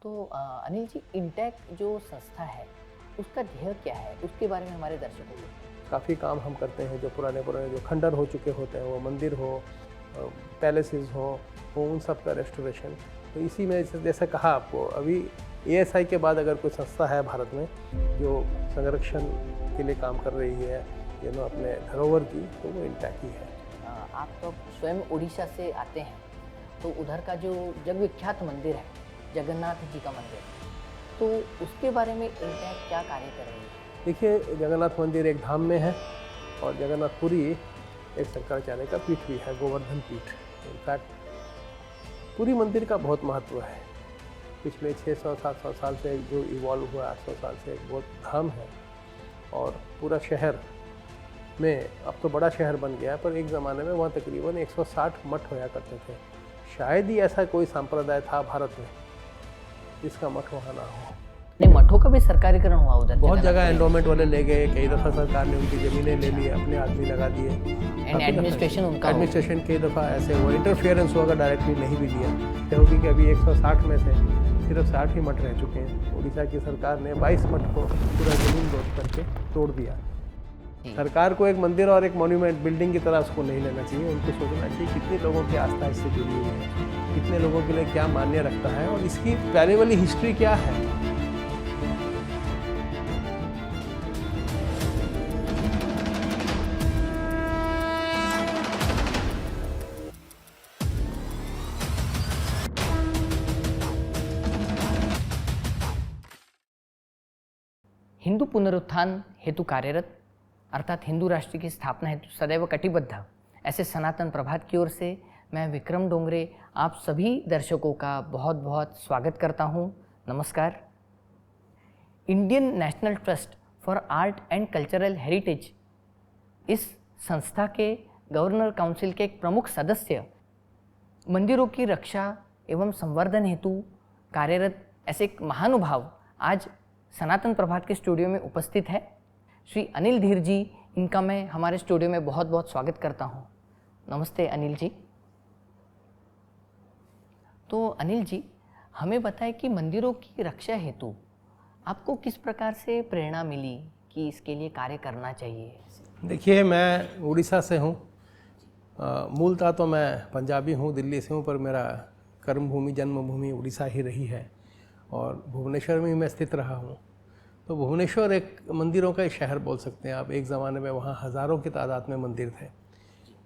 तो अनिल जी, इंटेक जो संस्था है, उसका ध्येय क्या है? उसके बारे में हमारे दर्शकों को। काफ़ी काम हम करते हैं। जो पुराने पुराने जो खंडर हो चुके होते हैं, वो मंदिर हो, पैलेसेस हो, उन सब का रेस्टोरेशन। तो इसी में जैसे कहा आपको, अभी एएसआई के बाद अगर कोई संस्था है भारत में जो संरक्षण के लिए काम कर रही है अपने धरोहर की, तो वो इंटेक ही है। आप तो स्वयं उड़ीसा से आते हैं, तो उधर का जो जग विख्यात मंदिर है, जगन्नाथ जी का मंदिर, तो उसके बारे में इंटेक क्या कार्य कर रही है? देखिए, जगन्नाथ मंदिर एक धाम में है और जगन्नाथपुरी एक शंकराचार्य का पीठ भी है, गोवर्धन पीठ। इनफैक्ट पूरी मंदिर का बहुत महत्व है। पिछले 600-700 साल से जो इवॉल्व हुआ, 800 साल से एक बहुत धाम है। और पूरा शहर में, अब तो बड़ा शहर बन गया है, पर एक ज़माने में वहाँ तकरीबन 160 मठ होया करते थे। शायद ही ऐसा कोई संप्रदाय था भारत में जिसका मठ वहाँ ना हो। नहीं, मठों का भी सरकारीकरण हुआ उधर। बहुत जगह एंडोमेंट वाले ले गए, कई दफ़ा सरकार ने उनकी ज़मीनें ले ली, अपने आदमी लगा दिए। एंड एडमिनिस्ट्रेशन उनका एडमिनिस्ट्रेशन कई दफ़ा ऐसे हुआ, इंटरफेरेंस हुआ, डायरेक्टली नहीं भी दिया, क्योंकि कि अभी 160 में से सिर्फ 60 ही मठ रह चुके हैं। उड़ीसा की सरकार ने 22 मठ को पूरा ज़मीन दोस्त करके तोड़ दिया। सरकार को एक मंदिर और एक मॉन्यूमेंट बिल्डिंग की तरह उसको नहीं लेना चाहिए। उनको सोचना चाहिए कितने लोगों की आस्था इससे जुड़ी हुई है, कितने लोगों के लिए क्या मान्य रखता है और इसकी पहले वाली हिस्ट्री क्या है। हिंदू पुनरुत्थान हेतु कार्यरत, अर्थात हिंदू राष्ट्र की स्थापना हेतु सदैव कटिबद्ध ऐसे सनातन प्रभात की ओर से मैं विक्रम डोंगरे आप सभी दर्शकों का बहुत बहुत स्वागत करता हूं। नमस्कार। Indian national trust for art and cultural heritage, इस संस्था के गवर्नर काउंसिल के एक प्रमुख सदस्य, मंदिरों की रक्षा एवं संवर्धन हेतु कार्यरत ऐसे एक महानुभाव आज सनातन प्रभात के स्टूडियो में उपस्थित है। श्री अनिल धीर जी, इनका मैं हमारे स्टूडियो में बहुत बहुत स्वागत करता हूं। नमस्ते अनिल जी। तो अनिल जी, हमें बताएं कि मंदिरों की रक्षा हेतु आपको किस प्रकार से प्रेरणा मिली कि इसके लिए कार्य करना चाहिए? देखिए, मैं उड़ीसा से हूँ। मूलतः तो मैं पंजाबी हूँ, दिल्ली से हूँ, पर मेरा कर्मभूमि जन्मभूमि उड़ीसा ही रही है और भुवनेश्वर में ही मैं स्थित रहा हूँ। तो भुवनेश्वर एक मंदिरों का शहर बोल सकते हैं आप। एक ज़माने में वहाँ हज़ारों की तादाद में मंदिर थे।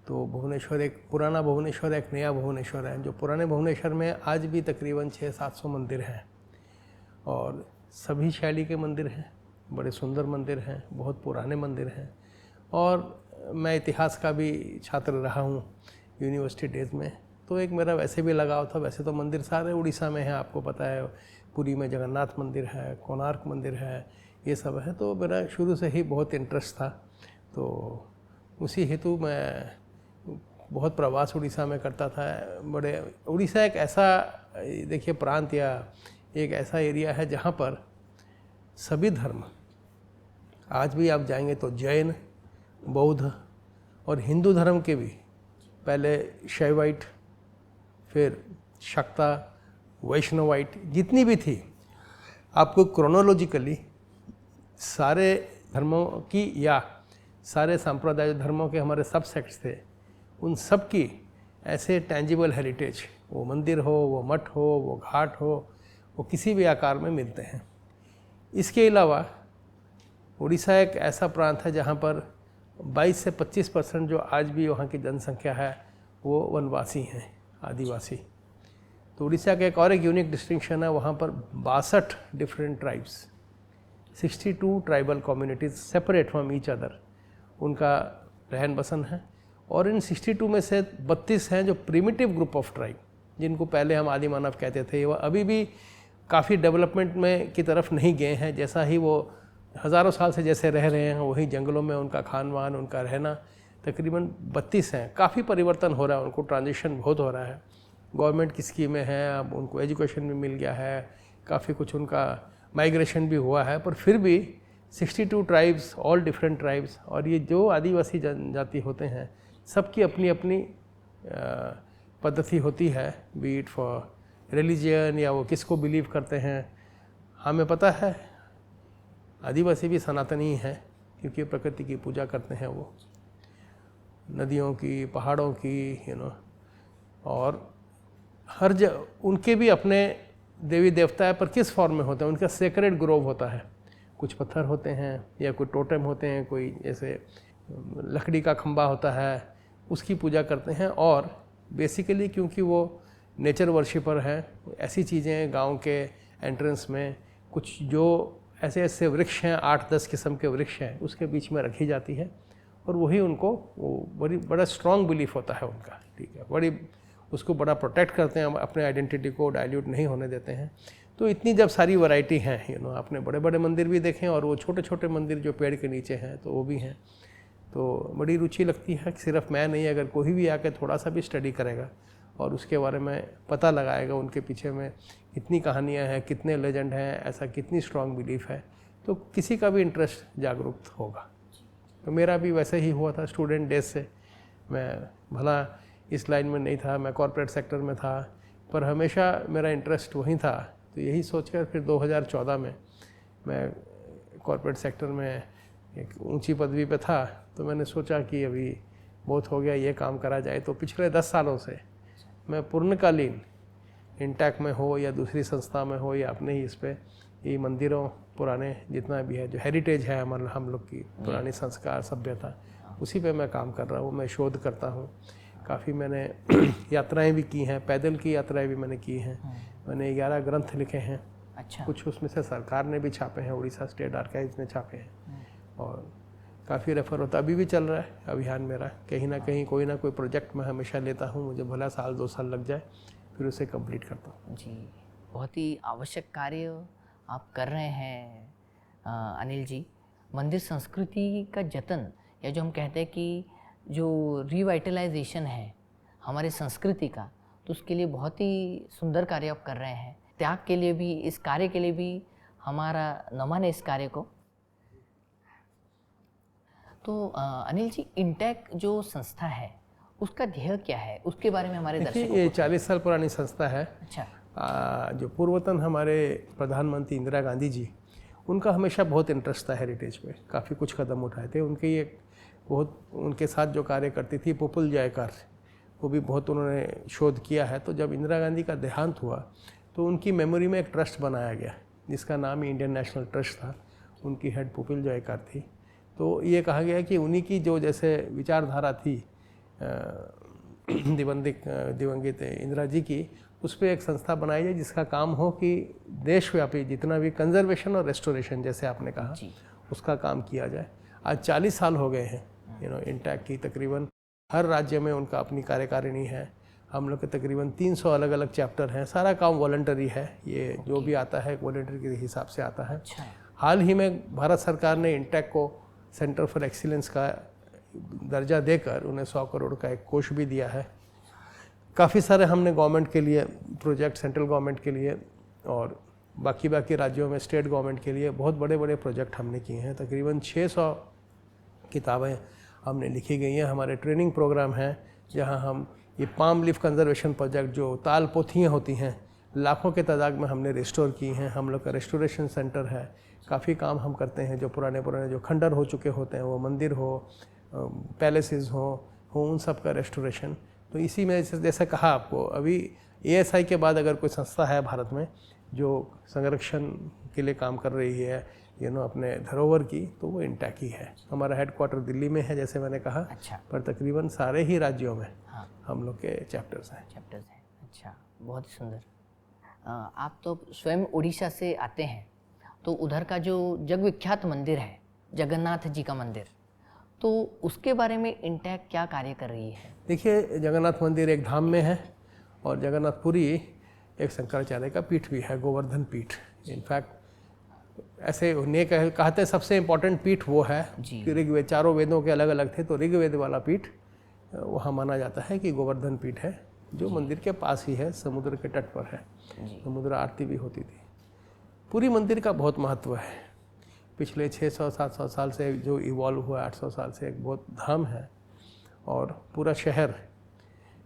तो भुवनेश्वर एक पुराना भुवनेश्वर, एक नया भुवनेश्वर है। जो पुराने भुवनेश्वर में आज भी तकरीबन 600-700 मंदिर हैं और सभी शैली के मंदिर हैं, बड़े सुंदर मंदिर हैं, बहुत पुराने मंदिर हैं। और मैं इतिहास का भी छात्र रहा हूँ यूनिवर्सिटी डेज़ में, तो एक मेरा वैसे भी लगाव था। वैसे तो मंदिर सारे उड़ीसा में हैं, आपको पता है, पुरी में जगन्नाथ मंदिर है, कोणार्क मंदिर है, ये सब है। तो मेरा शुरू से ही बहुत इंटरेस्ट था। तो उसी हेतु मैं बहुत प्रवास उड़ीसा में करता था। बड़े उड़ीसा एक ऐसा, देखिए, प्रांत या एक ऐसा एरिया है जहाँ पर सभी धर्म, आज भी आप जाएंगे तो जैन, बौद्ध और हिंदू धर्म के भी, पहले शैवाइट, फिर शाक्ता, वैष्णवाइट, जितनी भी थी, आपको क्रोनोलॉजिकली सारे धर्मों की या सारे सांप्रदायिक धर्मों के हमारे सब सेक्ट्स थे, उन सब की ऐसे टेंजिबल हेरिटेज, वो मंदिर हो, वो मठ हो, वो घाट हो, वो किसी भी आकार में मिलते हैं। इसके अलावा उड़ीसा एक ऐसा प्रांत है जहाँ पर 22 से 25% जो आज भी वहाँ की जनसंख्या है वो वनवासी हैं, आदिवासी। तो उड़ीसा का एक और एक यूनिक डिस्टिंक्शन है, वहाँ पर 62 different tribes, 62 tribal communities separate from each other, उनका रहन बसन है। और इन 62 में से 32 हैं जो प्रिमिटिव ग्रुप ऑफ ट्राइब, जिनको पहले हम आदि मानव कहते थे। वह अभी भी काफ़ी डेवलपमेंट में की तरफ नहीं गए हैं। जैसा ही वो हज़ारों साल से जैसे रह रहे हैं, वही जंगलों में उनका खान पान, उनका रहना, तकरीबन 32 हैं। काफ़ी परिवर्तन हो रहा है, उनको ट्रांजिशन बहुत हो रहा है। गवर्नमेंट की स्कीमें हैं, अब उनको एजुकेशन भी मिल गया है, काफ़ी कुछ उनका माइग्रेशन भी हुआ है, पर फिर भी 62 ट्राइब्स, ऑल डिफरेंट ट्राइब्स। और ये जो आदिवासी जनजाति होते हैं, सबकी अपनी अपनी पद्धति होती है, बी इट फॉर रिलीजन या वो किसको बिलीव करते हैं, हमें पता है आदिवासी भी सनातनी हैं, क्योंकि प्रकृति की पूजा करते हैं वो, नदियों की, पहाड़ों की, और हर उनके भी अपने देवी देवता है, पर किस फॉर्म में होते हैं, उनका सेक्रेड ग्रोव होता है, कुछ पत्थर होते हैं या कोई टोटेम होते हैं, कोई जैसे लकड़ी का खंबा होता है, उसकी पूजा करते हैं। और बेसिकली क्योंकि वो नेचर वर्शिपर हैं, ऐसी चीज़ें गांव के एंट्रेंस में कुछ जो ऐसे ऐसे वृक्ष हैं, 8-10 किस्म के वृक्ष हैं, उसके बीच में रखी जाती है, और वही उनको वो बड़ा स्ट्रॉन्ग बिलीफ होता है उनका, ठीक है, उसको बड़ा प्रोटेक्ट करते हैं, अपने आइडेंटिटी को डाइल्यूट नहीं होने देते हैं। तो इतनी जब सारी वैरायटी हैं, आपने बड़े बड़े मंदिर भी देखे और वो छोटे छोटे मंदिर जो पेड़ के नीचे हैं तो वो भी हैं। तो बड़ी रुचि लगती है कि सिर्फ मैं नहीं, अगर कोई भी आके थोड़ा सा भी स्टडी करेगा और उसके बारे में पता लगाएगा, उनके पीछे में कितनी कहानियाँ हैं, कितने लेजेंड हैं, ऐसा कितनी स्ट्रॉन्ग बिलीफ है, तो किसी का भी इंटरेस्ट जागरूक होगा। तो मेरा भी वैसे ही हुआ था स्टूडेंट डेज से। मैं भला इस लाइन में नहीं था, मैं कॉर्पोरेट सेक्टर में था, पर हमेशा मेरा इंटरेस्ट वहीं था। तो यही सोचकर फिर 2014 में मैं कॉर्पोरेट सेक्टर में एक ऊंची पदवी पे था, तो मैंने सोचा कि अभी बहुत हो गया, ये काम करा जाए। तो पिछले 10 सालों से मैं पूर्णकालीन इंटैक में हो या दूसरी संस्था में हो या अपने ही इस पे ये मंदिरों पुराने जितना भी है, जो हेरिटेज है हमारा, हम लोग की पुरानी संस्कार सभ्यता, उसी पे मैं काम कर रहा हूँ। मैं शोध करता हूँ, काफ़ी मैंने यात्राएं भी की हैं, पैदल की यात्राएं भी मैंने की हैं। मैंने 11 ग्रंथ लिखे हैं। अच्छा। कुछ उसमें से सरकार ने भी छापे हैं, उड़ीसा स्टेट आर्काइव्स ने छापे हैं, और काफ़ी रेफर होता, अभी भी चल रहा है अभियान मेरा। कहीं ना कहीं कोई ना कोई प्रोजेक्ट मैं हमेशा लेता हूँ, मुझे भला 1-2 साल लग जाए, फिर उसे कंप्लीट करता हूँ। जी, बहुत ही आवश्यक कार्य आप कर रहे हैं अनिल जी। मंदिर संस्कृति का जतन, या जो हम कहते हैं कि जो रिवाइटलाइजेशन है हमारी संस्कृति का, तो उसके लिए बहुत ही सुंदर कार्य आप कर रहे हैं। त्याग के लिए भी, इस कार्य के लिए भी हमारा नमन है इस कार्य को। तो अनिल जी, इंटैक जो संस्था है उसका ध्येय क्या है, उसके बारे में हमारे दर्शकों ये को 40 साल पुरानी संस्था है। अच्छा। जो पूर्वतन हमारे प्रधानमंत्री इंदिरा गांधी जी, उनका हमेशा बहुत इंटरेस्ट था हेरिटेज पे, काफ़ी कुछ कदम उठाए थे। उनके ये बहुत, उनके साथ जो कार्य करती थी पुपुल जयकर, वो भी बहुत उन्होंने शोध किया है। तो जब इंदिरा गांधी का देहांत हुआ तो उनकी मेमोरी में एक ट्रस्ट बनाया गया, जिसका नाम ही इंडियन नेशनल ट्रस्ट था। उनकी हेड पुपुल जयकर थी। तो ये कहा गया कि उन्हीं की जो जैसे विचारधारा थी दिवंगित इंदिरा जी की, उस पर एक संस्था बनाई जाए जिसका काम हो कि देशव्यापी जितना भी कंजर्वेशन और रेस्टोरेशन, जैसे आपने कहा, उसका काम किया जाए। आज 40 साल हो गए हैं इंटैक की। तकरीबन हर राज्य में उनका अपनी कार्यकारिणी है। हम लोग के तकरीबन 300 अलग अलग चैप्टर हैं। सारा काम वॉलंटरी है, ये जो भी आता है वॉलंटरी के हिसाब से आता है। अच्छा। हाल ही में भारत सरकार ने इंटैक को सेंटर फॉर एक्सीलेंस का दर्जा देकर उन्हें 100 करोड़ का एक कोष भी दिया है। काफ़ी सारे हमने गवर्नमेंट के लिए प्रोजेक्ट, सेंट्रल गवर्नमेंट के लिए और बाकी राज्यों में स्टेट गवर्नमेंट के लिए बहुत बड़े बड़े प्रोजेक्ट हमने किए हैं। तकरीबन 600 किताबें हमने लिखी गई हैं। हमारे ट्रेनिंग प्रोग्राम हैं जहां हम ये पाम लीफ कंजर्वेशन प्रोजेक्ट, जो ताल पोथियाँ होती हैं, लाखों के तादाद में हमने रिस्टोर की हैं। हम लोग का रेस्टोरेशन सेंटर है। काफ़ी काम हम करते हैं, जो पुराने जो खंडर हो चुके होते हैं, वो मंदिर हो, पैलेसेस हो उन सब का रेस्टोरेशन। तो इसी में जैसे कहा आपको, अभी ASI के बाद अगर कोई संस्था है भारत में जो संरक्षण के लिए काम कर रही है अपने धरोहर की, तो वो इंटैक ही है। हमारा हेडक्वार्टर दिल्ली में है, जैसे मैंने कहा। अच्छा। पर तकरीबन सारे ही राज्यों में हम लोग के चैप्टर्स हैं। अच्छा, बहुत ही सुंदर। आप तो स्वयं उड़ीसा से आते हैं, तो उधर का जो जग विख्यात मंदिर है जगन्नाथ जी का मंदिर, तो उसके बारे में इंटैक क्या कार्य कर रही है? देखिए, जगन्नाथ मंदिर एक धाम में है और जगन्नाथपुरी एक शंकराचार्य का पीठ भी है, गोवर्धन पीठ। इनफैक्ट ऐसे उन्हें कहते हैं सबसे इम्पोर्टेंट पीठ वो है कि ऋग्वेद, चारों वेदों के अलग अलग थे, तो ऋग्वेद वाला पीठ वहाँ माना जाता है कि गोवर्धन पीठ है, जो मंदिर के पास ही है, समुद्र के तट पर है। समुद्र आरती भी होती थी। पूरी मंदिर का बहुत महत्व है। पिछले 600-700 साल से जो इवॉल्व हुआ, 800 साल से एक बहुत धाम है। और पूरा शहर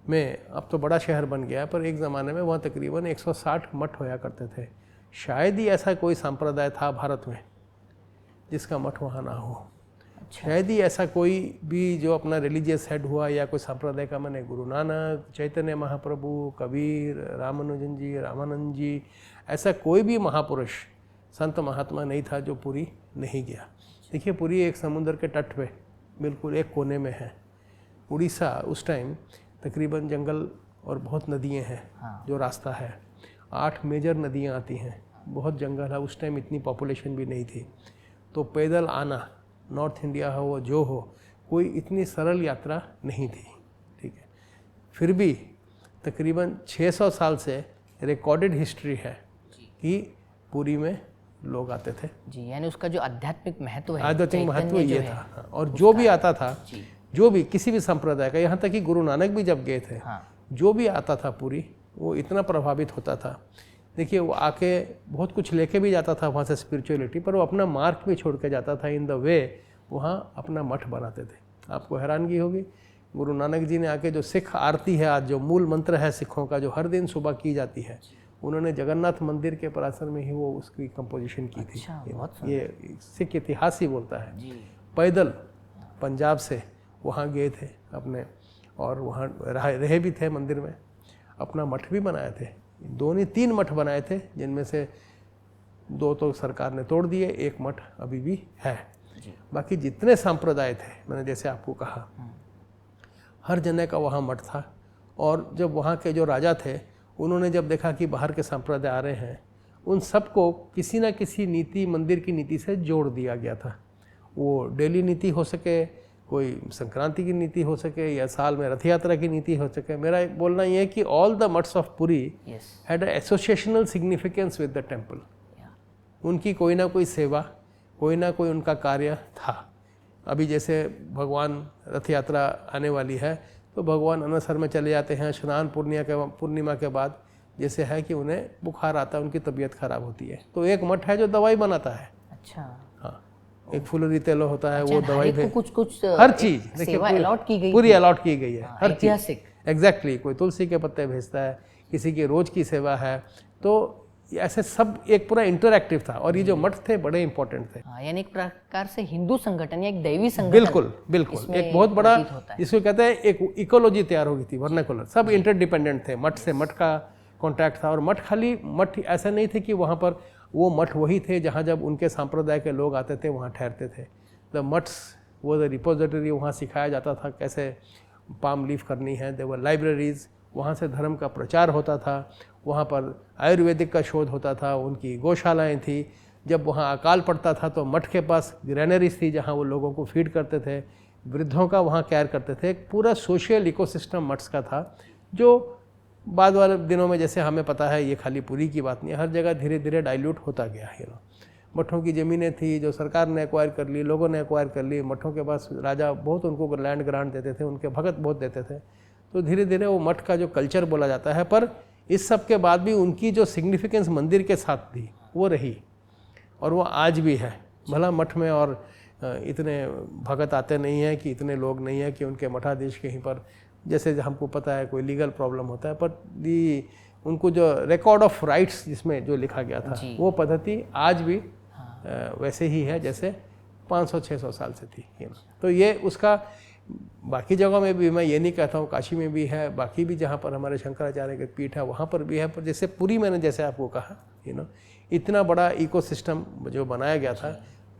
में अब तो बड़ा शहर बन गया, पर एक ज़माने में वहाँ तकरीबन 160 मठ होया करते थे। शायद ही ऐसा कोई संप्रदाय था भारत में जिसका मठ वहाँ ना हो। शायद ही ऐसा कोई भी जो अपना रिलीजियस हेड हुआ या कोई संप्रदाय का, मैंने गुरु नानक, चैतन्य महाप्रभु, कबीर, रामानुजन जी, रामानंद जी, ऐसा कोई भी महापुरुष संत महात्मा नहीं था जो पुरी नहीं गया। देखिए पुरी एक समुद्र के तट पे बिल्कुल एक कोने में है। उड़ीसा उस टाइम तकरीबन जंगल और बहुत नदियाँ हैं। जो रास्ता है 8 मेजर नदियाँ आती हैं, बहुत जंगल है। उस टाइम इतनी पॉपुलेशन भी नहीं थी, तो पैदल आना नॉर्थ इंडिया हो जो हो, कोई इतनी सरल यात्रा नहीं थी। ठीक है, फिर भी तकरीबन 600 साल से रिकॉर्डेड हिस्ट्री है कि पुरी में लोग आते थे जी। यानी उसका जो आध्यात्मिक महत्व है, आध्यात्मिक महत्व ये था। और जो भी आता था, जो भी किसी भी संप्रदाय का, यहाँ तक कि गुरु नानक भी जब गए थे, जो भी आता था पुरी, वो इतना प्रभावित होता था। देखिए वो आके बहुत कुछ लेके भी जाता था वहाँ से स्पिरिचुअलिटी, पर वो अपना मार्क भी छोड़ के जाता था। इन द वे वहाँ अपना मठ बनाते थे। आपको हैरानगी होगी, गुरु नानक जी ने आके जो सिख आरती है आज, जो मूल मंत्र है सिखों का, जो हर दिन सुबह की जाती है, उन्होंने जगन्नाथ मंदिर के परिसर में ही वो उसकी कंपोजिशन की थी। ये सिख इतिहास ही बोलता है। पैदल पंजाब से वहाँ गए थे अपने, और वहाँ रहे भी थे मंदिर में, अपना मठ भी बनाए थे। 2-3 मठ बनाए थे, जिनमें से 2 तो सरकार ने तोड़ दिए, 1 मठ अभी भी है। बाकी जितने संप्रदाय थे, मैंने जैसे आपको कहा, हर जने का वहाँ मठ था। और जब वहाँ के जो राजा थे, उन्होंने जब देखा कि बाहर के संप्रदाय आ रहे हैं, उन सबको किसी न किसी नीति, मंदिर की नीति से जोड़ दिया गया था। वो डेली नीति हो सके, कोई संक्रांति की नीति हो सके, या साल में रथ यात्रा की नीति हो सके। मेरा बोलना ये है कि all the maths of Puri had associational significance with the temple. उनकी कोई ना कोई सेवा, कोई ना कोई उनका कार्य था। अभी जैसे भगवान रथ यात्रा आने वाली है, तो भगवान अनसर में चले जाते हैं स्नान पूर्णिमा के बाद। जैसे है कि उन्हें बुखार आता है, उनकी तबीयत खराब होती है, तो एक मठ है जो दवाई बनाता है। अच्छा, हाँ, एक फुलरी तेलो होता है, वो दवाई को कुछ हर चीज देखिए अलॉट की गई, पूरी अलॉट की गई है, हर ऐतिहासिक। एग्जैक्टली, कोई तुलसी के पत्ते भेजता है, किसी की रोज की सेवा है, तो ऐसे सब एक पूरा इंटरएक्टिव था। और ये जो मठ थे बड़े इंपॉर्टेंट थे। यानी एक प्रकार से हिंदू संगठन या एक दैवी संगठन, बिल्कुल बिल्कुल, एक बहुत बड़ा, जिसको कहते हैं एक इकोलॉजी तैयार हो गई थी, वर्नाकुलर, सब इंटरडिपेंडेंट थे। मठ से मठ का कॉन्टैक्ट था। और मठ खाली मठ ऐसा नहीं थे कि वहाँ पर वो मठ वही थे जहाँ जब उनके संप्रदाय के लोग आते थे वहाँ ठहरते थे। द मठ्स वो द रिपोजिटरी, वहाँ सिखाया जाता था कैसे पाम लीफ करनी है। देवर लाइब्रेरीज, वहाँ से धर्म का प्रचार होता था। वहाँ पर आयुर्वेदिक का शोध होता था। उनकी गौशालाएं थी। जब वहाँ अकाल पड़ता था तो मठ के पास ग्रैनरीज थी जहाँ वो लोगों को फीड करते थे, वृद्धों का वहाँ केयर करते थे। एक पूरा सोशल इकोसिस्टम मठ्स का था, जो बाद वाले दिनों में जैसे हमें पता है, ये खाली पुरी की बात नहीं है, हर जगह धीरे धीरे डाइल्यूट होता गया। मठों की ज़मीनें थी जो सरकार ने एक्वायर कर ली, लोगों ने एक्वायर कर ली। मठों के पास राजा बहुत उनको लैंड ग्रांट देते थे, उनके भगत बहुत देते थे। तो धीरे धीरे वो मठ का जो कल्चर बोला जाता है, पर इस सब के बाद भी उनकी जो सिग्निफिकेंस मंदिर के साथ थी वो रही, और वो आज भी है। भला मठ में और इतने भगत आते नहीं हैं कि इतने लोग नहीं हैं कि उनके मठाधीश कहीं पर, जैसे हमको पता है कोई लीगल प्रॉब्लम होता है, पर उनको जो रिकॉर्ड ऑफ राइट्स जिसमें जो लिखा गया था, वो पद्धति आज भी वैसे ही है जैसे 500-600 साल से थी। तो ये उसका बाकी जगहों में भी, मैं ये नहीं कहता हूँ, काशी में भी है, बाकी भी जहाँ पर हमारे शंकराचार्य के पीठ है वहाँ पर भी है। पर जैसे पुरी मैंने जैसे आपको कहा, इतना बड़ा इकोसिस्टम जो बनाया गया था,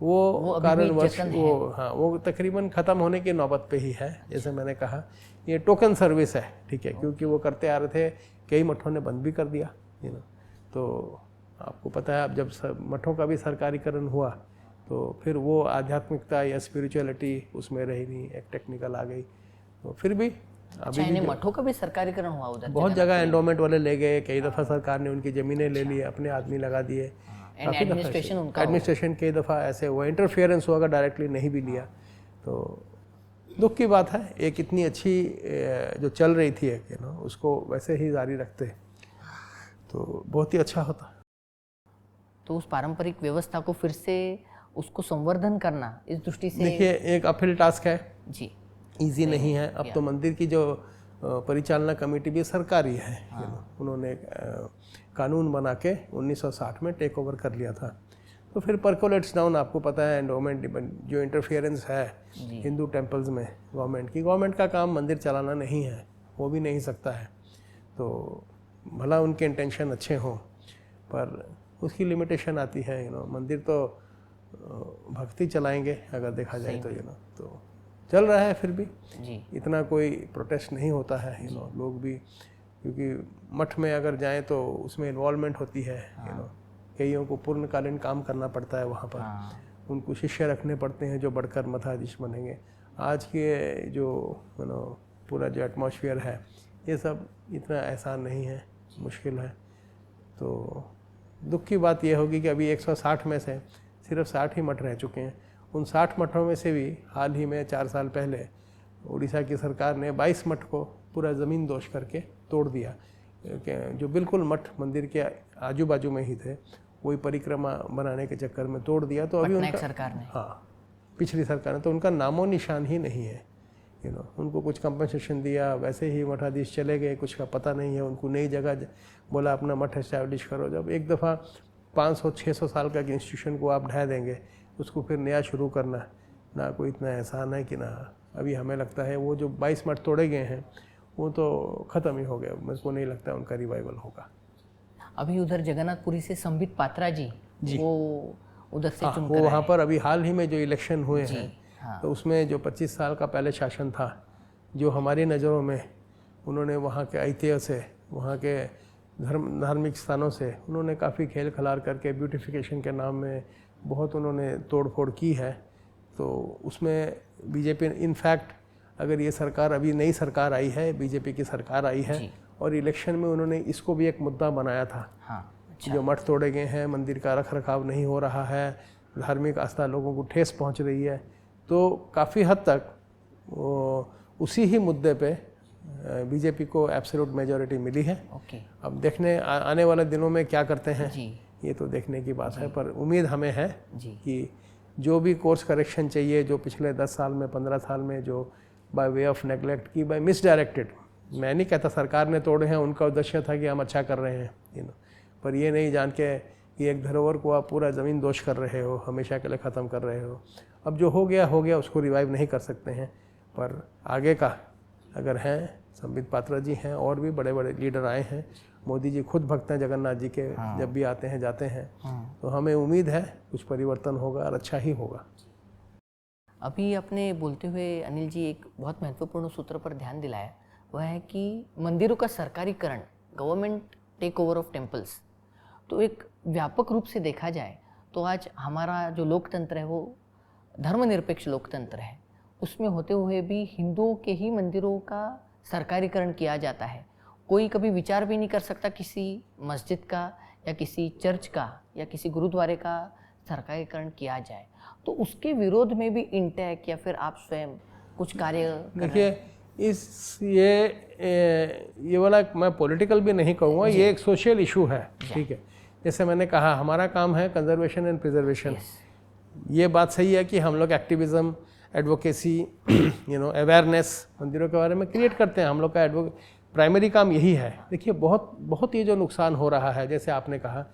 वो कारणवश वो तकरीबन ख़त्म होने की नौबत पे ही है। जैसे मैंने कहा, ये टोकन सर्विस है, ठीक है, क्योंकि वो करते आ रहे थे, कई मठों ने बंद भी कर दिया। तो आपको पता है, अब जब मठों का भी सरकारीकरण हुआ तो फिर वो आध्यात्मिकता या स्पिरिचुअलिटी उसमें रही नहीं, एक टेक्निकल आ गई। तो फिर भी अभी भी मठों का भी सरकारीकरण हुआ उधर, बहुत जगह एंडोमेंट वाले ले गए, कई दफ़ा सरकार ने उनकी ज़मीनें ले ली, अपने आदमी लगा दिए। एडमिनिस्ट्रेशन कई दफ़ा ऐसे हुआ, इंटरफेरेंस हुआ, डायरेक्टली नहीं भी लिया। तो दुख की बात है, एक इतनी अच्छी जो चल रही थी उसको वैसे ही जारी रखते तो बहुत ही अच्छा होता। तो उस पारंपरिक व्यवस्था को फिर से उसको संवर्धन करना, इस दृष्टि से देखिए एक अपहिल टास्क है जी, इजी नहीं है। अब तो मंदिर की जो परिचालना कमेटी भी सरकारी है। उन्होंने कानून बना के 1960 में टेक ओवर कर लिया था। तो फिर परकोलेट्स डाउन, आपको पता है एंडोमेंट जो इंटरफेरेंस है हिंदू टेम्पल्स में गवर्नमेंट का काम मंदिर चलाना नहीं है, वो भी नहीं सकता है। तो भला उनके इंटेंशन अच्छे हों पर उसकी लिमिटेशन आती है। मंदिर तो भक्ति चलाएंगे अगर देखा जाए तो तो चल रहा है फिर भी जी। इतना कोई प्रोटेस्ट नहीं होता है। लोग भी, क्योंकि मठ में अगर जाएं तो उसमें इन्वॉल्वमेंट होती है। कईयों को पूर्णकालीन काम करना पड़ता है वहाँ पर। उनको शिष्य रखने पड़ते हैं जो बढ़कर मठाधीश बनेंगे। आज के जो पूरा जो एटमॉस्फेयर है ये सब इतना आसान नहीं है, मुश्किल है। तो दुख की बात यह होगी कि अभी 160 में से सिर्फ 60 ही मठ रह चुके हैं। उन 60 मठों में से भी हाल ही में 4 साल पहले उड़ीसा की सरकार ने 22 मठ को पूरा ज़मीन दोष करके तोड़ दिया। जो बिल्कुल मठ मंदिर के आजू बाजू में ही थे, वही परिक्रमा बनाने के चक्कर में तोड़ दिया। तो अभी उनका सरकार ने, पिछली सरकार ने, तो उनका नामो निशान ही नहीं है। उनको कुछ कंपनसेशन दिया, वैसे ही मठाधीश चले गए, कुछ का पता नहीं है। उनको नई जगह बोला अपना मठ एस्टैब्लिश करो। जब एक दफ़ा 500-600 साल का इंस्टीट्यूशन को आप ढा देंगे, उसको फिर नया शुरू करना ना कोई इतना आसान है कि ना। अभी हमें लगता है वो जो 22 मठ तोड़े गए हैं वो तो ख़त्म ही हो गया। मुझको नहीं लगता उनका रिवाइवल होगा। अभी उधर जगन्नाथपुरी से संबित पात्रा जी वो उधर से चुन वो वहाँ पर अभी हाल ही में जो इलेक्शन हुए हैं हाँ। तो उसमें जो 25 साल का पहले शासन था, जो हमारी नज़रों में उन्होंने वहाँ के ऐतिह्य से, वहाँ के धार्मिक स्थानों से उन्होंने काफ़ी खेल खिलाड़ करके ब्यूटिफिकेशन के नाम में बहुत उन्होंने तोड़ फोड़ की है। तो उसमें बीजेपी, इनफैक्ट अगर ये सरकार, अभी नई सरकार आई है, बीजेपी की सरकार आई है और इलेक्शन में उन्होंने इसको भी एक मुद्दा बनाया था। अच्छा। जो मठ तोड़े गए हैं, मंदिर का रख रखाव नहीं हो रहा है, धार्मिक आस्था लोगों को ठेस पहुंच रही है। तो काफ़ी हद तक उसी ही मुद्दे पे बीजेपी को एब्सोल्यूट मेजॉरिटी मिली है। अब देखने आने वाले दिनों में क्या करते हैं ये तो देखने की बात है। पर उम्मीद हमें है कि जो भी कोर्स करेक्शन चाहिए, जो पिछले 10 साल में 15 साल में जो बाय वे ऑफ नेगलेक्ट की, बाय मिसडायरेक्टेड, मैं नहीं कहता सरकार ने तोड़े हैं, उनका उद्देश्य था कि हम अच्छा कर रहे हैं पर ये नहीं जान के कि एक धरोहर को आप पूरा ज़मीन दोष कर रहे हो, हमेशा के लिए ख़त्म कर रहे हो। अब जो हो गया उसको रिवाइव नहीं कर सकते हैं। पर आगे का अगर हैं, संबित पात्रा जी हैं, और भी बड़े बड़े लीडर आए हैं, मोदी जी खुद भक्त हैं जगन्नाथ जी के, जब भी आते हैं जाते हैं। तो हमें उम्मीद है कुछ परिवर्तन होगा और अच्छा ही होगा। अभी अपने बोलते हुए अनिल जी एक बहुत महत्वपूर्ण सूत्र पर ध्यान दिलाया, वह है कि मंदिरों का सरकारीकरण, government take over of temples. तो एक व्यापक रूप से देखा जाए तो आज हमारा जो लोकतंत्र है वो धर्मनिरपेक्ष लोकतंत्र है। उसमें होते हुए भी हिंदुओं के ही मंदिरों का सरकारीकरण किया जाता है। कोई कभी विचार भी नहीं कर सकता किसी मस्जिद का या किसी चर्च का या किसी गुरुद्वारे का सरकारीकरण किया जाए। तो उसके विरोध में भी इंटेक या फिर आप स्वयं कुछ कार्य देखिए, ये वाला मैं पॉलिटिकल भी नहीं कहूँगा, ये एक सोशल इशू है। ठीक है, जैसे मैंने कहा हमारा काम है कंजर्वेशन एंड प्रिजर्वेशन। ये बात सही है कि हम लोग एक्टिविज्म, एडवोकेसी, अवेयरनेस मंदिरों के बारे में क्रिएट करते हैं। हम लोग का प्राइमरी काम यही है। देखिए बहुत ये जो नुकसान हो रहा है, जैसे आपने कहा,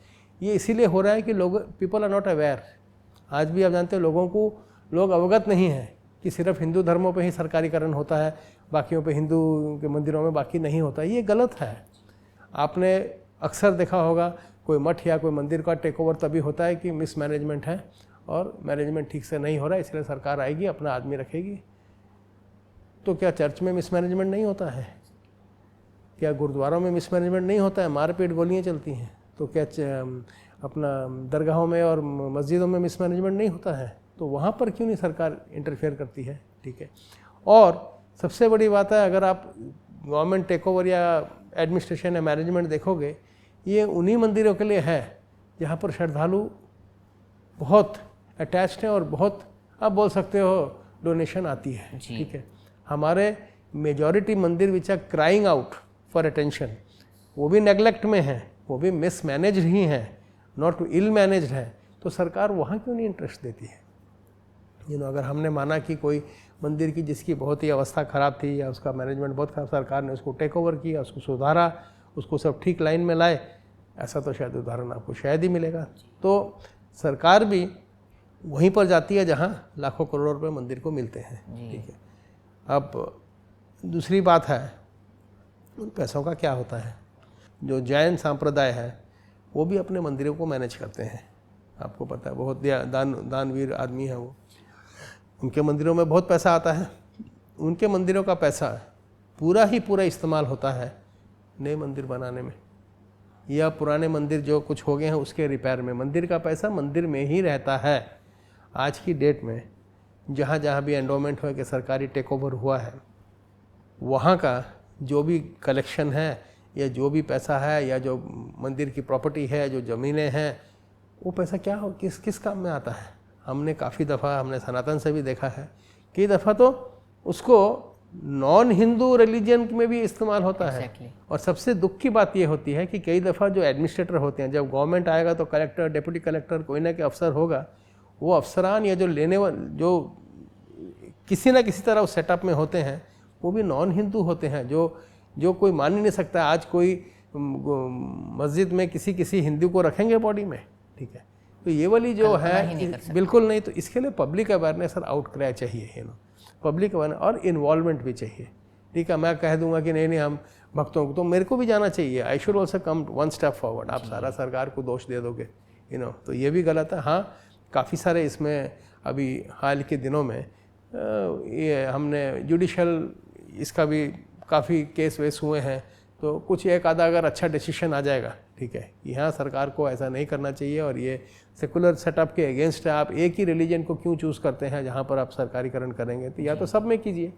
ये इसीलिए हो रहा है कि पीपल आर नॉट अवेयर। आज भी आप जानते हैं लोग अवगत नहीं हैं कि सिर्फ हिंदू धर्मों पे ही सरकारीकरण होता है, बाकियों पे, हिंदू के मंदिरों में बाकी नहीं होता। ये गलत है। आपने अक्सर देखा होगा कोई मठ या कोई मंदिर का टेक ओवर तभी होता है कि मिसमैनेजमेंट है और मैनेजमेंट ठीक से नहीं हो रहा है, इसलिए सरकार आएगी, अपना आदमी रखेगी। तो क्या चर्च में मिसमैनेजमेंट नहीं होता है? क्या गुरुद्वारों में मिसमैनेजमेंट नहीं होता है? मारपीट, गोलियाँ चलती हैं। तो क्या अपना दरगाहों में और मस्जिदों में मिसमैनेजमेंट नहीं होता है? तो वहाँ पर क्यों नहीं सरकार इंटरफेयर करती है? ठीक है। और सबसे बड़ी बात है, अगर आप गवर्नमेंट टेक ओवर या एडमिनिस्ट्रेशन या मैनेजमेंट देखोगे, ये उन्हीं मंदिरों के लिए है जहाँ पर श्रद्धालु बहुत अटैच्ड हैं और बहुत, आप बोल सकते हो, डोनेशन आती है। ठीक है। हमारे majority mandir which are crying out for attention, वो भी नेगलेक्ट में हैं, वो भी मिसमैनेज ही हैं, नॉट इल मैनेज्ड है। तो सरकार वहाँ क्यों नहीं इंटरेस्ट देती है? अगर हमने माना कि कोई मंदिर की जिसकी बहुत ही अवस्था ख़राब थी या उसका मैनेजमेंट बहुत खराब, सरकार ने उसको टेक ओवर किया, उसको सुधारा, उसको सब ठीक लाइन में लाए, ऐसा तो शायद उदाहरण आपको शायद ही मिलेगा। तो सरकार भी वहीं पर जाती है जहाँ लाखों करोड़ों रुपए मंदिर को मिलते हैं, ठीक है। अब दूसरी बात है उन पैसों का क्या होता है। जो जैन संप्रदाय है वो भी अपने मंदिरों को मैनेज करते हैं, आपको पता है, बहुत दानवीर आदमी है वो। उनके मंदिरों में बहुत पैसा आता है, उनके मंदिरों का पैसा पूरा ही पूरा इस्तेमाल होता है नए मंदिर बनाने में या पुराने मंदिर जो कुछ हो गए हैं उसके रिपेयर में। मंदिर का पैसा मंदिर में ही रहता है। आज की डेट में जहाँ जहाँ भी एंडोमेंट हो के सरकारी टेक ओवर हुआ है, वहाँ का जो भी कलेक्शन है या जो भी पैसा है या जो मंदिर की प्रॉपर्टी है, जो ज़मीनें हैं, वो पैसा क्या हो किस काम में आता है। हमने काफ़ी दफ़ा, हमने सनातन से भी देखा है, कई दफ़ा तो उसको नॉन हिंदू रिलीजन में भी इस्तेमाल होता है। और सबसे दुख की बात ये होती है कि कई दफ़ा जो एडमिनिस्ट्रेटर होते हैं, जब गवर्नमेंट आएगा तो कलेक्टर, डिप्टी कलेक्टर, कोई ना कोई अफसर होगा, वो अफसरान या जो जो किसी ना किसी तरह उस सेटअप में होते हैं, वो भी नॉन हिंदू होते हैं, जो कोई मान ही नहीं सकता। आज कोई मस्जिद में किसी हिंदू को रखेंगे बॉडी में, ठीक है। तो ये वाली जो है बिल्कुल नहीं। तो इसके लिए पब्लिक अवेयरनेस और आउटक्राई चाहिए, पब्लिक अवेयरनेस और इन्वॉल्वमेंट भी चाहिए, ठीक है। मैं कह दूंगा कि नहीं हम भक्तों को, तो मेरे को भी जाना चाहिए, I should also come one step forward. आप सारा सरकार को दोष दे दोगे, तो ये भी गलत है। हाँ, काफ़ी सारे इसमें अभी हाल के दिनों में ये हमने जुडिशल इसका भी काफ़ी केस वेस हुए हैं, तो कुछ एक आधा अगर अच्छा डिसीजन आ जाएगा, ठीक है, कि हाँ सरकार को ऐसा नहीं करना चाहिए और ये सेकुलर सेटअप के अगेंस्ट है। आप एक ही रिलीजन को क्यों चूज़ करते हैं जहाँ पर आप सरकारीकरण करेंगे? तो या तो सब में कीजिए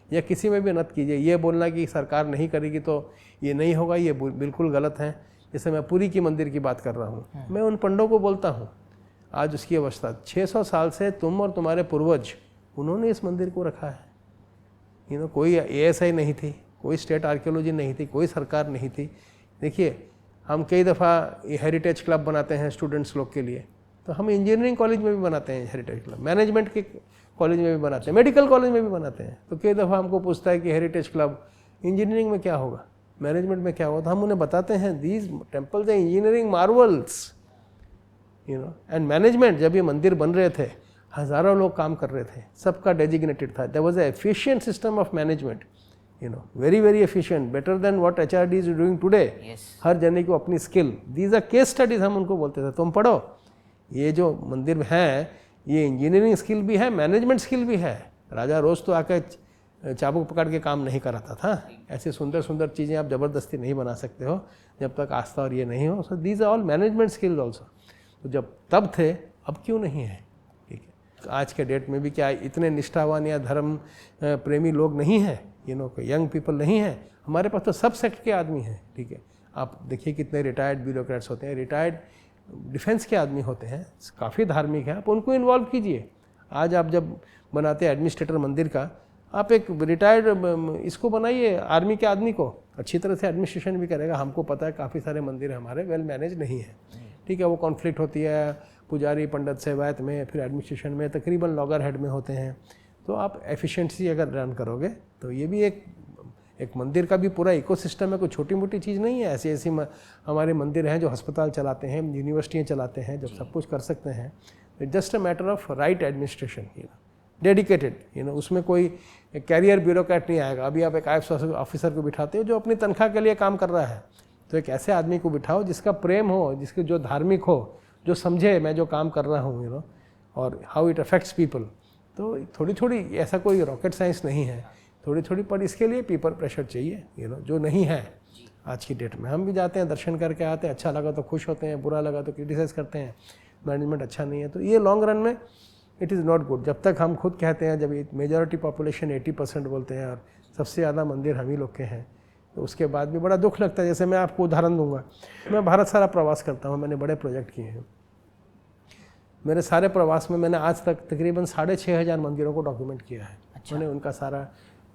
या किसी में भी मत कीजिए। ये बोलना कि सरकार नहीं करेगी तो ये नहीं होगा, ये बिल्कुल गलत है। जैसे मैं पुरी की मंदिर की बात कर रहा हूँ, मैं उन पंडों को बोलता हूँ, आज उसकी अवस्था 600 साल से तुम और तुम्हारे पूर्वज उन्होंने इस मंदिर को रखा है। कोई ASI नहीं थी, कोई स्टेट आर्कियोलॉजी नहीं थी, कोई सरकार नहीं थी। देखिए, हम कई दफ़ा हेरिटेज क्लब बनाते हैं स्टूडेंट्स लोग के लिए, तो हम इंजीनियरिंग कॉलेज में भी बनाते हैं हेरिटेज क्लब, मैनेजमेंट के कॉलेज में भी बनाते हैं, मेडिकल कॉलेज में भी बनाते हैं। तो कई दफ़ा हमको पूछता है कि हेरिटेज क्लब इंजीनियरिंग में क्या होगा, मैनेजमेंट में क्या होगा? तो हम उन्हें बताते हैं दीज टेम्पल्स हैं इंजीनियरिंग मार्वल्स, एंड मैनेजमेंट। जब ये मंदिर बन रहे थे, हज़ारों लोग काम कर रहे थे, सबका डेजिग्नेटेड था। There was a efficient system of management, very very efficient, better than what HRD is doing today. हर जने को अपनी skill, these are case studies, हम उनको बोलते थे तुम पढ़ो, ये जो मंदिर है ये इंजीनियरिंग स्किल भी है, मैनेजमेंट स्किल भी है। राजा रोज तो आकर चाबुक पकड़ के काम नहीं कराता था। ऐसी सुंदर सुंदर चीज़ें आप ज़बरदस्ती नहीं बना सकते हो जब तक आस्था और ये नहीं हो। So these are all management skills also. तो जब तब थे, अब क्यों नहीं है? ठीक है, आज के डेट में भी क्या इतने निष्ठावान या धर्म प्रेमी लोग नहीं हैं? यंग पीपल नहीं हैं। हमारे पास तो सब सेक्ट के आदमी हैं, ठीक है। आप देखिए कितने रिटायर्ड ब्यूरोक्रेट्स होते हैं, रिटायर्ड डिफेंस के आदमी होते हैं, काफ़ी धार्मिक हैं, आप उनको इन्वॉल्व कीजिए। आज आप जब बनाते हैं एडमिनिस्ट्रेटर मंदिर का, आप एक रिटायर्ड इसको बनाइए, आर्मी के आदमी को, अच्छी तरह से एडमिनिस्ट्रेशन भी करेगा। हमको पता है काफ़ी सारे मंदिर हमारे वेल मैनेज नहीं है, ठीक है। वो कॉन्फ्लिक्ट होती है पुजारी पंडित सेवायत में, फिर एडमिनिस्ट्रेशन में, तकरीबन लॉगर हेड में होते हैं। तो आप एफिशिएंसी अगर रन करोगे तो ये भी एक मंदिर का भी पूरा इकोसिस्टम है, कोई छोटी मोटी चीज़ नहीं है। ऐसी ऐसी हमारे मंदिर हैं जो अस्पताल चलाते हैं, यूनिवर्सिटियाँ चलाते हैं, जब सब कुछ कर सकते हैं। It's just a matter of right administration, dedicated, उसमें कोई कैरियर ब्यूरोक्रेट नहीं आएगा। अभी आप एक IAS ऑफिसर को बिठाते हो जो अपनी तनख्वाह के लिए काम कर रहा है, तो एक ऐसे आदमी को बिठाओ जिसका प्रेम हो, जिसके जो धार्मिक हो, जो समझे मैं जो काम कर रहा हूँ, और हाउ इट अफेक्ट्स पीपल। तो थोड़ी थोड़ी, ऐसा कोई रॉकेट साइंस नहीं है, थोड़ी थोड़ी, पर इसके लिए पीपल प्रेशर चाहिए, जो नहीं है आज की डेट में। हम भी जाते हैं, दर्शन करके आते हैं, अच्छा लगा तो खुश होते हैं, बुरा लगा तो क्रिटिसाइज करते हैं, मैनेजमेंट अच्छा नहीं है। तो ये लॉन्ग रन में इट इज़ नॉट गुड। जब तक हम खुद कहते हैं, जब मेजॉरिटी पॉपुलेशन 80% बोलते हैं और सबसे ज़्यादा मंदिर हम ही लोग के हैं, तो उसके बाद भी बड़ा दुख लगता है। जैसे मैं आपको उदाहरण दूंगा, मैं भारत सारा प्रवास करता हूँ, मैंने बड़े प्रोजेक्ट किए हैं। मेरे सारे प्रवास में मैंने आज तक तकरीबन 6,500 मंदिरों को डॉक्यूमेंट किया है। मैंने उनका सारा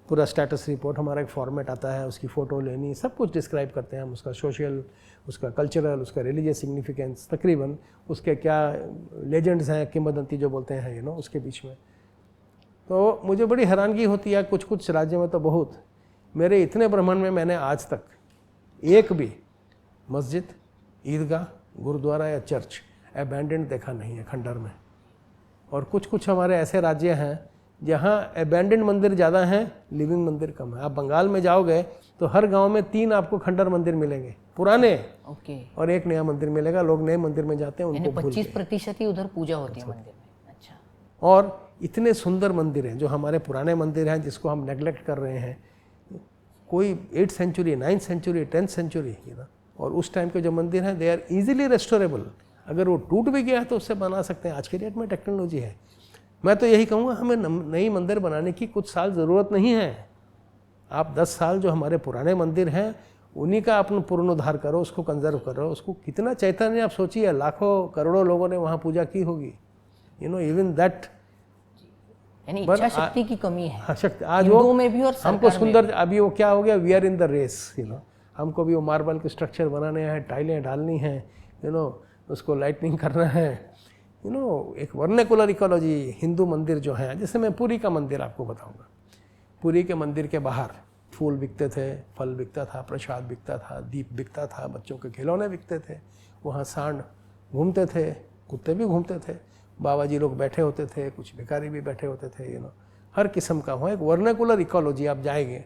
पूरा स्टेटस रिपोर्ट, हमारा एक फॉर्मेट आता है, उसकी फ़ोटो लेनी, सब कुछ डिस्क्राइब करते हैं हम, उसका सोशल, उसका कल्चरल, उसका रिलीजियस सिग्निफिकेंस, तकरीबन उसके क्या लेजेंड्स हैं, किंवदंती जो बोलते हैं, उसके बीच में तो मुझे बड़ी हैरानगी होती है, कुछ कुछ राज्यों में तो बहुत, मेरे इतने ब्रह्मांड में मैंने आज तक एक भी मस्जिद, ईदगाह, गुरुद्वारा या चर्च अबैंडेंड देखा नहीं है खंडर में। और कुछ कुछ हमारे ऐसे राज्य हैं जहाँ अबैंडेंड मंदिर ज़्यादा हैं, लिविंग मंदिर कम है। आप बंगाल में जाओगे तो हर गांव में 3 आपको खंडर मंदिर मिलेंगे पुराने, और एक नया मंदिर मिलेगा। लोग नए मंदिर में जाते हैं, उनको भूल गए। 25% ही उधर पूजा होती है मंदिर में। अच्छा। और इतने सुंदर मंदिर हैं जो हमारे पुराने मंदिर हैं, जिसको हम नेग्लेक्ट कर रहे हैं। कोई 8th century, 9th century, 10th century, और उस टाइम के जो मंदिर हैं दे आर इजीली रेस्टोरेबल। अगर वो टूट भी गया है तो उससे बना सकते हैं। आज के डेट में टेक्नोलॉजी है। मैं तो यही कहूँगा, हमें नई मंदिर बनाने की कुछ साल ज़रूरत नहीं है। आप 10 साल जो हमारे पुराने मंदिर हैं उन्हीं का अपना पुनरुद्धार करो, उसको कंजर्व करो। उसको कितना चैतन्य, आप सोचिए, लाखों करोड़ों लोगों ने वहाँ पूजा की होगी। इवन दैट, यानी इच्छा शक्ति की कमी है। हाँ, शक्ति आज वो में भी और हमको सुंदर, अभी वो क्या हो गया, we are in the race. हमको भी वो मार्बल के स्ट्रक्चर बनाने हैं, टाइलें डालनी हैं, उसको लाइटनिंग करना है। एक वर्नेकुलर इकोलॉजी। हिंदू मंदिर जो है, जैसे मैं पुरी का मंदिर आपको बताऊंगा। पुरी के मंदिर के बाहर फूल बिकते थे, फल बिकता था, प्रसाद बिकता था, दीप बिकता था, बच्चों के खिलौने बिकते थे। वहाँ सांड घूमते थे, कुत्ते भी घूमते थे, बाबा जी लोग बैठे होते थे, कुछ भिखारी भी बैठे होते थे। हर किस्म का हुआ एक वर्नेकुलर इकोलॉजी। आप जाएंगे,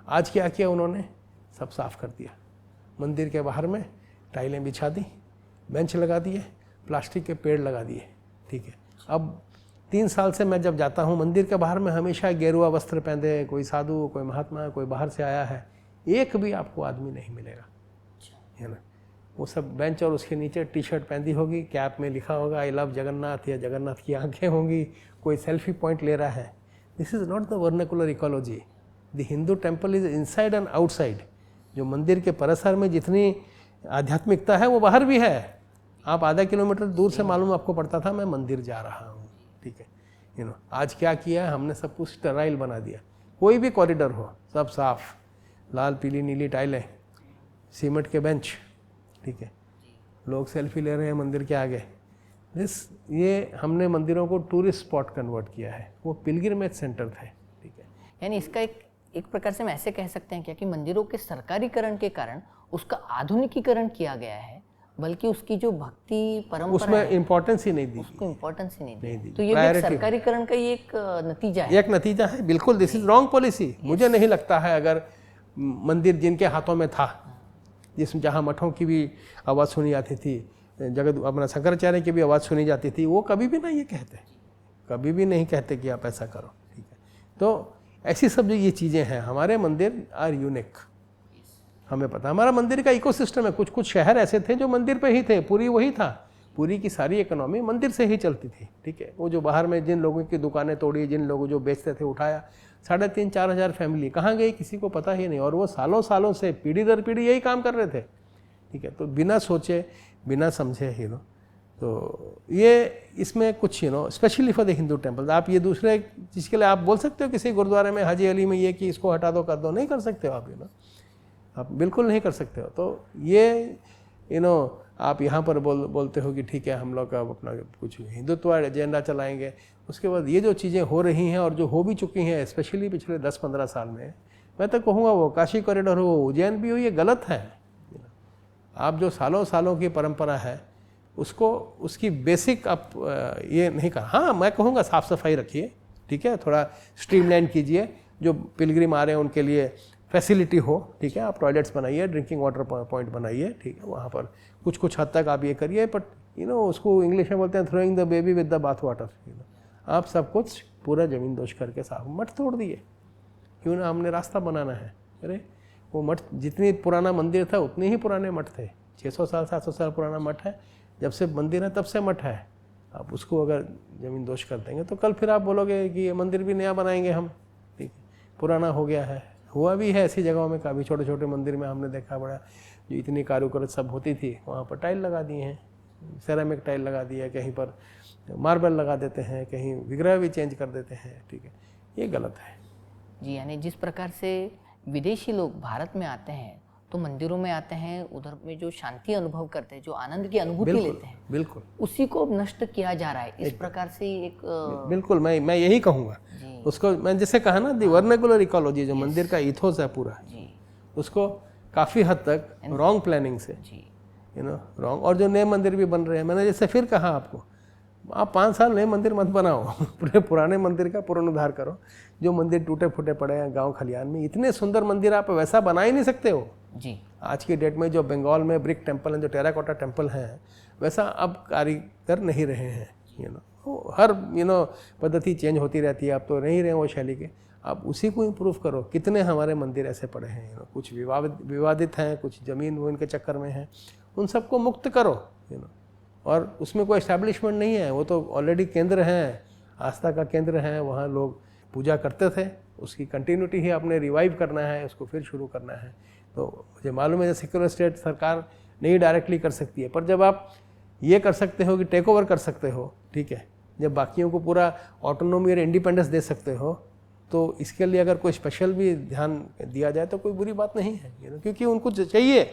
आज क्या किया उन्होंने, सब साफ कर दिया। मंदिर के बाहर में टाइलें बिछा दी, बेंच लगा दिए, प्लास्टिक के पेड़ लगा दिए। ठीक है, अब 3 साल से मैं जब जाता हूँ मंदिर के बाहर में, हमेशा गेरुआ वस्त्र पहने, कोई साधु, कोई महात्मा, कोई बाहर से आया है, एक भी आपको आदमी नहीं मिलेगा, है ना। वो सब बेंच और उसके नीचे टी-शर्ट पहनी होगी, कैप में लिखा होगा आई लव जगन्नाथ, या जगन्नाथ की आंखें होंगी, कोई सेल्फी पॉइंट ले रहा है। This is not the vernacular ecology. The Hindu temple is inside and outside. जो मंदिर के परिसर में जितनी आध्यात्मिकता है वो बाहर भी है। आप आधा किलोमीटर दूर से मालूम आपको पड़ता था मैं मंदिर जा रहा हूँ। ठीक है, आज क्या किया है हमने, सब कुछ स्टेराइल बना दिया। कोई भी कॉरिडोर हो सब साफ, लाल पीली नीली टाइलें, सीमेंट के बेंच। ठीक है, लोग सेल्फी ले रहे हैं मंदिर के आगे। ये हमने मंदिरों को टूरिस्ट स्पॉट कन्वर्ट किया है, वो पिलग्रिमेज सेंटर थे। ठीक है, यानी इसका एक प्रकार से हम ऐसे कह सकते हैं क्या कि मंदिरों के सरकारीकरण के कारण उसका आधुनिकीकरण किया गया है, बल्कि उसकी जो भक्ति परंपरा उसमें इम्पोर्टेंस ही नहीं दी, उसको इम्पोर्टेंस ही नहीं दी। तो तो ये भी सरकारीकरण का ही एक नतीजा है। एक नतीजा है, बिल्कुल। This is wrong policy. मुझे नहीं लगता है अगर मंदिर जिनके हाथों में था, जहाँ मठों की भी आवाज़ सुनी जाती थी, जगत अपना शंकराचार्य की भी आवाज़ सुनी जाती थी, वो कभी भी ना ये कहते, कभी भी नहीं कहते कि आप ऐसा करो। ठीक है, तो ऐसी सब जो ये चीज़ें हैं, हमारे मंदिर आर यूनिक। हमें पता, हमारा मंदिर का इकोसिस्टम है। कुछ कुछ शहर ऐसे थे जो मंदिर पे ही थे, पूरी वही था, पूरी की सारी इकोनॉमी मंदिर से ही चलती थी। ठीक है, वो जो बाहर में जिन लोगों की दुकानें तोड़ी, जिन लोगों जो बेचते थे उठाया, 3,500-4 हज़ार फैमिली कहाँ गई किसी को पता ही नहीं। और वो सालों सालों से पीढ़ी दर पीढ़ी यही काम कर रहे थे। ठीक है, तो बिना सोचे बिना समझे तो ये इसमें कुछ specially for the Hindu temple. आप ये दूसरे चीज़ के लिए आप बोल सकते हो किसी गुरुद्वारे में हाजी अली में ये कि इसको हटा दो कर दो, नहीं कर सकते हो आप। आप बिल्कुल नहीं कर सकते हो। तो ये आप यहाँ पर बोलते हो कि ठीक है हम लोग अब अपना कुछ हिंदुत्व एजेंडा चलाएंगे। उसके बाद ये जो चीज़ें हो रही हैं और जो हो भी चुकी हैं, स्पेशली पिछले 10-15 साल में, मैं तो कहूँगा वो काशी कॉरिडोर हो, उज्जैन भी हो, ये गलत है। आप जो सालों सालों की परंपरा है उसको, उसकी बेसिक आप ये नहीं कर। हाँ, मैं कहूँगा साफ़ सफाई रखिए, ठीक है, थोड़ा स्ट्रीमलाइन कीजिए, जो पिलग्रिम आ रहे हैं उनके लिए फैसिलिटी हो। ठीक है, आप टॉयलेट्स बनाइए, ड्रिंकिंग वाटर पॉइंट बनाइए। ठीक है, वहाँ पर कुछ हद तक आप ये करिए, बट उसको इंग्लिश में बोलते हैं throwing the baby with the bath water. आप सब कुछ पूरा ज़मीन दोष करके साफ मठ तोड़ दिए, क्यों ना, हमने रास्ता बनाना है। अरे वो मठ जितनी पुराना मंदिर था उतने ही पुराने मठ थे। 600 साल 700 साल पुराना मठ है, जब से मंदिर है तब से मठ है। आप उसको अगर ज़मीन दोष कर देंगे तो कल फिर आप बोलोगे कि ये मंदिर भी नया बनाएंगे हम। ठीक है, पुराना हो गया है। हुआ भी है ऐसी जगहों में, काफ़ी छोटे छोटे मंदिर में हमने देखा बड़ा, जो इतनी कारुकार्य सब होती थी वहाँ पर टाइल लगा दिए हैं, सेरामिक टाइल लगा दिया है, कहीं पर मार्बल लगा देते हैं, कहीं विग्रह भी चेंज कर देते हैं। ठीक है, ये गलत है जी। यानी जिस प्रकार से विदेशी लोग भारत में आते हैं तो मंदिरों में आते हैं, उधर में जो शांति अनुभव करते हैं, जो आनंद की अनुभूति बिल्कुल, लेते हैं, बिल्कुल उसी को अब नष्ट किया जा रहा है इस प्रकार से एक बिल्कुल मैं यही कहूँगा। जी उसको मैं जैसे कहा ना, दी वर्नाकुलर इकोलॉजी जो मंदिर का इथोस है पूरा, जी उसको काफ़ी हद तक रॉन्ग प्लानिंग से, जी रॉन्ग। और जो नए मंदिर भी बन रहे हैं, मैंने जैसे फिर कहा आपको, आप 5 साल नए मंदिर मत बनाओ, पूरे पुराने मंदिर का पुनरुद्धार करो। जो मंदिर टूटे फूटे पड़े हैं गांव खलियान में, इतने सुंदर मंदिर आप वैसा बना ही नहीं सकते हो। जी आज की डेट में जो बंगाल में ब्रिक टेम्पल हैं, जो टेराकोटा टेम्पल हैं, वैसा अब कारीगर नहीं रहे हैं। हर पद्धति चेंज होती रहती है, अब तो नहीं रहे वो शैली के। आप उसी को इम्प्रूव करो। कितने हमारे मंदिर ऐसे पड़े हैं, कुछ विवादित हैं, कुछ ज़मीन वो इनके चक्कर में हैं, उन सबको मुक्त करो। और उसमें कोई एस्टैब्लिशमेंट नहीं है, वो तो ऑलरेडी केंद्र हैं, आस्था का केंद्र है, वहाँ लोग पूजा करते थे, उसकी कंटिन्यूटी ही आपने रिवाइव करना है, उसको फिर शुरू करना है। तो मुझे मालूम है सेक्युलर स्टेट सरकार नहीं डायरेक्टली कर सकती है, पर जब आप ये कर सकते हो कि टेक ओवर कर सकते हो, ठीक है, जब बाकियों को पूरा ऑटोनोमी और इंडिपेंडेंस दे सकते हो, तो इसके लिए अगर कोई स्पेशल भी ध्यान दिया जाए तो कोई बुरी बात नहीं है, क्योंकि उनको चाहिए।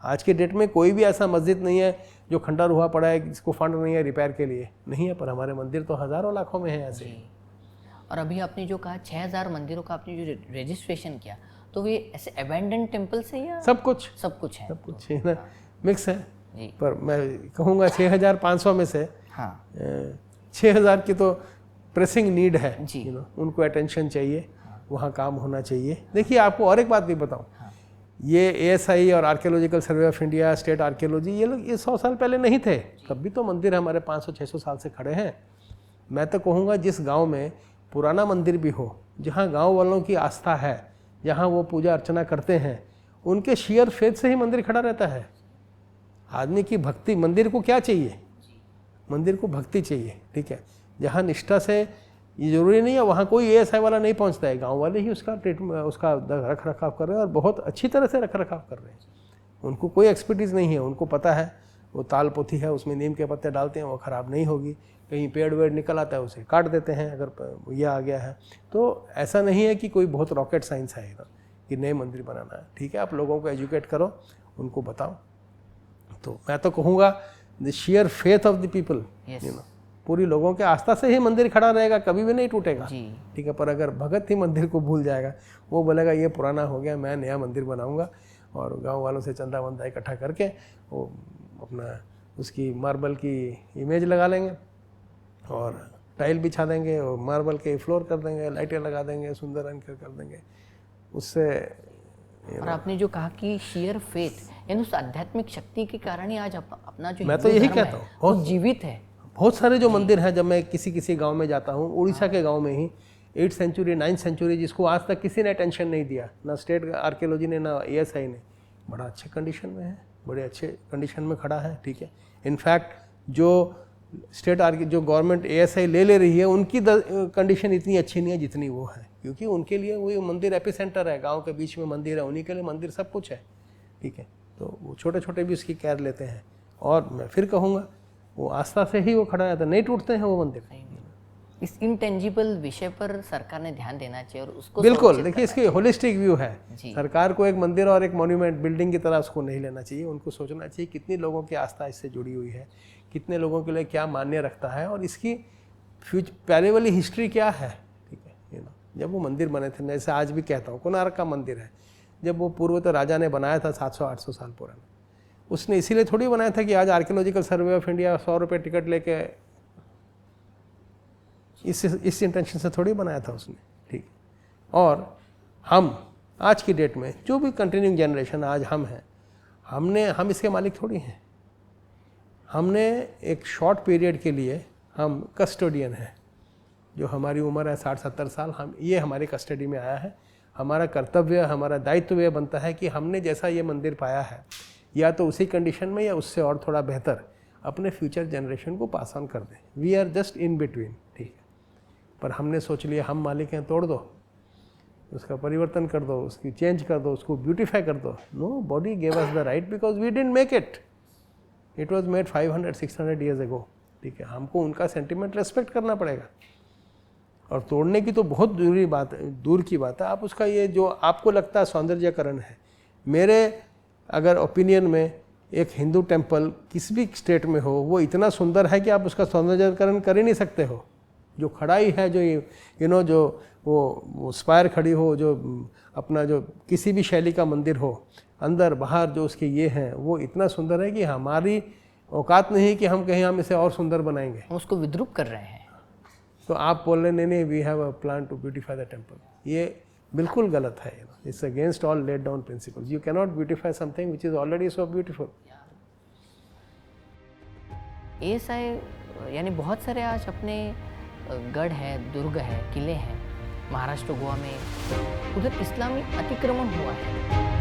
आज के डेट में कोई भी ऐसा मस्जिद नहीं है जो खंडर हुआ पड़ा है, जिसको फंड नहीं है रिपेयर के लिए, नहीं है। पर हमारे मंदिर तो हज़ारों लाखों में है ऐसे। और अभी आपने जो कहा 6000 मंदिरों का आपने जो रजिस्ट्रेशन किया, तो ये ऐसे अबैंडन टेम्पल से या सब कुछ है, सब कुछ है ना, मिक्स है। जी पर मैं कहूँगा 6500 में से हाँ 6000 की तो प्रेसिंग नीड है जी। उनको अटेंशन चाहिए, वहाँ काम होना चाहिए। देखिए आपको और एक बात भी बताऊँ, ये ASI और archaeological survey of India, state archaeology, ये लोग 100 साल पहले नहीं थे। तब भी तो मंदिर हमारे 500-600 साल से खड़े हैं। मैं तो कहूँगा जिस गांव में पुराना मंदिर भी हो, जहाँ गांव वालों की आस्था है, जहाँ वो पूजा अर्चना करते हैं, उनके शेयर फेथ से ही मंदिर खड़ा रहता है। आदमी की भक्ति, मंदिर को क्या चाहिए, मंदिर को भक्ति चाहिए, ठीक है। जहाँ निष्ठा से, ये जरूरी नहीं है वहाँ कोई ASI वाला नहीं पहुँचता है, गांव वाले ही उसका उसका रख रखाव कर रहे हैं और बहुत अच्छी तरह से रख रखाव कर रहे हैं। उनको कोई एक्सपर्टीज़ नहीं है, उनको पता है वो ताल पोथी है, उसमें नीम के पत्ते डालते हैं, वो ख़राब नहीं होगी। कहीं पेड़ वेड़ निकल आता है, उसे काट देते हैं अगर ये आ गया है। तो ऐसा नहीं है कि कोई बहुत रॉकेट साइंस है कि नए मंदिर बनाना है, ठीक है। आप लोगों को एजुकेट करो, उनको बताओ। तो मैं तो कहूँगा the share faith of the people, पूरी लोगों के आस्था से ही मंदिर खड़ा रहेगा, कभी भी नहीं टूटेगा, ठीक है। पर अगर भगत ही मंदिर को भूल जाएगा, वो बोलेगा ये पुराना हो गया, मैं नया मंदिर बनाऊंगा, और गांव वालों से चंदा वंदा इकट्ठा करके वो अपना उसकी मार्बल की इमेज लगा लेंगे और टाइल बिछा देंगे और मार्बल के फ्लोर कर देंगे, लाइटें लगा देंगे, सुंदर रंग कर देंगे उससे। और आपने जो कहा कि शेयर फेथ, यानी उस आध्यात्मिक शक्ति के कारण ही आज अपना जो मैं तो यही कहता हूँ, बहुत जीवित है। बहुत सारे जो मंदिर हैं, जब मैं किसी गांव में जाता हूँ, उड़ीसा के गांव में ही 8th सेंचुरी 9th सेंचुरी, जिसको आज तक किसी ने अटेंशन नहीं दिया, ना स्टेट आर्कियोलॉजी ने, ना ASI ने, बड़ा अच्छे कंडीशन में है, बड़े अच्छे कंडीशन में खड़ा है, ठीक है। इनफैक्ट जो जो गवर्नमेंट ASI ले रही है, उनकी कंडीशन इतनी अच्छी नहीं है जितनी वो है, क्योंकि उनके लिए वही मंदिर एपिसेंटर है, गाँव के बीच में मंदिर है, उन्हीं के लिए मंदिर सब कुछ है, ठीक है। तो वो छोटे छोटे भी उसकी केयर लेते हैं। और मैं फिर कहूँगा वो आस्था से ही वो खड़ा रहता, नहीं टूटते हैं वो मंदिर। इस इंटेंजिबल विषय पर सरकार ने ध्यान देना चाहिए और उसको बिल्कुल। देखिए इसकी होलिस्टिक व्यू है, सरकार को एक मंदिर और एक मॉन्यूमेंट बिल्डिंग की तरह उसको नहीं लेना चाहिए। उनको सोचना चाहिए कितनी लोगों की आस्था इससे जुड़ी हुई है, कितने लोगों के लिए क्या मान्य रखता है, और इसकी पहले वाली हिस्ट्री क्या है, ठीक है। जब वो मंदिर बने थे, जैसे आज भी कहता हूँ कोणार्क का मंदिर है, जब वो पूर्व तो राजा ने बनाया था 700-800 साल पुराना, उसने इसीलिए थोड़ी बनाया था कि आज आर्कियोलॉजिकल सर्वे ऑफ इंडिया 100 रुपये टिकट लेके, इस इंटेंशन से थोड़ी बनाया था उसने, ठीक। और हम आज की डेट में जो भी कंटिन्यूइंग जनरेशन आज हम हैं, हम इसके मालिक थोड़ी हैं। हमने एक शॉर्ट पीरियड के लिए हम कस्टोडियन हैं, जो हमारी उम्र है 60-70 साल, ये हमारी कस्टडी में आया है। हमारा कर्तव्य, हमारा दायित्व यह बनता है कि हमने जैसा ये मंदिर पाया है, या तो उसी कंडीशन में या उससे और थोड़ा बेहतर अपने फ्यूचर जनरेशन को पास ऑन कर दें। We are just in between, ठीक है। पर हमने सोच लिया हम मालिक हैं, तोड़ दो, उसका परिवर्तन कर दो, उसकी चेंज कर दो, उसको ब्यूटीफाई कर दो। Nobody gave us the right because we didn't make it was made 500-600 years ago, ठीक है। हमको उनका सेंटिमेंट रेस्पेक्ट करना पड़ेगा। और तोड़ने की तो बहुत दूर की बात है। आप उसका ये जो आपको लगता है सौंदर्यकरण है, मेरे अगर ओपिनियन में एक हिंदू टेम्पल किसी भी स्टेट में हो, वो इतना सुंदर है कि आप उसका सौंदर्यीकरण कर ही नहीं सकते हो। जो खड़ाई है, जो जो वो स्पायर खड़ी हो, जो अपना जो किसी भी शैली का मंदिर हो, अंदर बाहर जो उसके ये हैं, वो इतना सुंदर है कि हमारी औकात नहीं कि हम कहीं हम इसे और सुंदर बनाएंगे। हम उसको विद्रूप कर रहे हैं। तो आप बोल रहे नहीं, we have a plan to beautify the temple, ये बिल्कुल गलत है। It's against all laid down principles. You can not beautify something which is already so beautiful. ASI यानी बहुत सारे आज अपने गढ़ है, दुर्ग है, किले हैं महाराष्ट्र गोवा में, उधर इस्लामी अतिक्रमण हुआ है।